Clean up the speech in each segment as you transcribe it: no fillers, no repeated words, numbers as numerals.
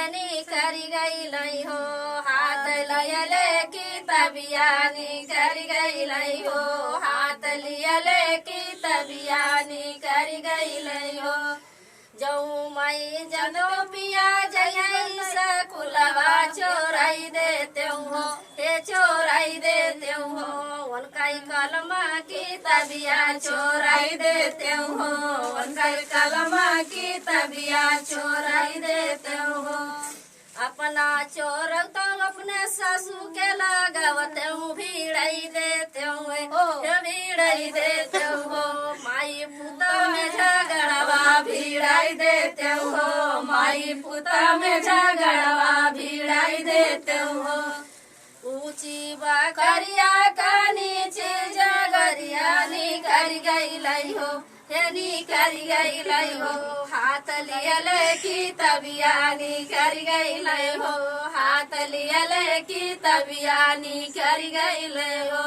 हेनी करी गई हो हाथ लियले की तबियानी करी गई हो हाथ लियले की तबियानी करी गई हो जाऊँ मई जनो पिया जय सकुलवा चोराई देते हो हे चोराई देते हो उनका कलमा की तबिया चोराई देते हो उनका कलमा की तबिया चोराई देते हो अपना चोर तो अपने सासू के लगावते हूँ भीड़ाई देते हो भीड़ाई देते हो माई पुता में झगड़वा भीड़ाई देते हो माई पुता में झगड़वा भीड़ाई देते हो ऊंची बकरिया का नीचे जगरिया नी कर गई हो हेनी कर गई हो हाथ लियले की तबियानी कर गई हो हाथ लियले की तबियानी कर गई हो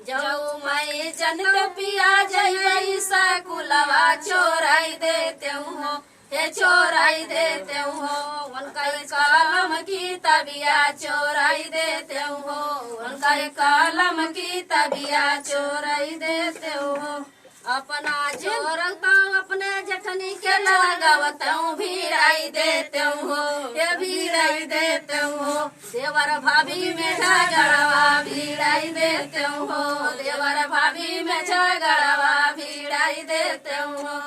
जाऊ मैं जन पिया जय सकुलवा चोराई देते हो हे चोराई देते हो उनका कलम की तबिया चोराई देते हो उनका कलम की तबिया चोराई देते हो अपना चोर तो अपने जठनी के लगावत हूँ भीड़ाई देते हो ये भीड़ाई देते हो देवर भाभी में झगड़वा भीड़ाई देते हो देवर भाभी में झगड़वा भीड़ाई देते हो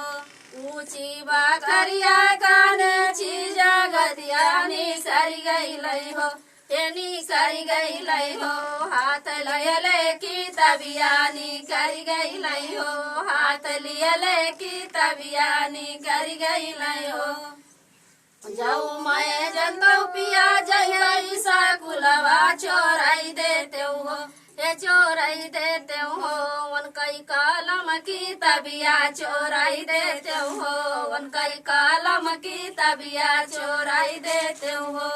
ऊंची बकरिया काने चीज गदियानी सरी गई हो हेनी करी गई हो हाथ लियले की तबियानी करी गई हो हाथ लियले की तबियानी करी गई हो जाऊ मैं जनता पिया जय सकुलवा चोराई देते हो ये चोराई देते हो उनका कलम की तबिया चोराई देते हो उनका कलम की तबिया चोराई देते हो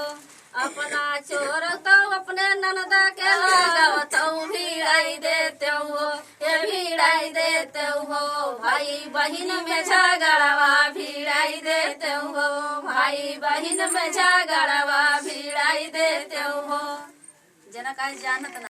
अपना चोर तो अपने ननदा के लगावत भीड़ाई देते हो ये भीड़ाई देते हो भाई बहन में झगड़वा भीड़ाई देते हो भाई बहन में झगड़वा भीड़ाई देते हो जना का जानत ना।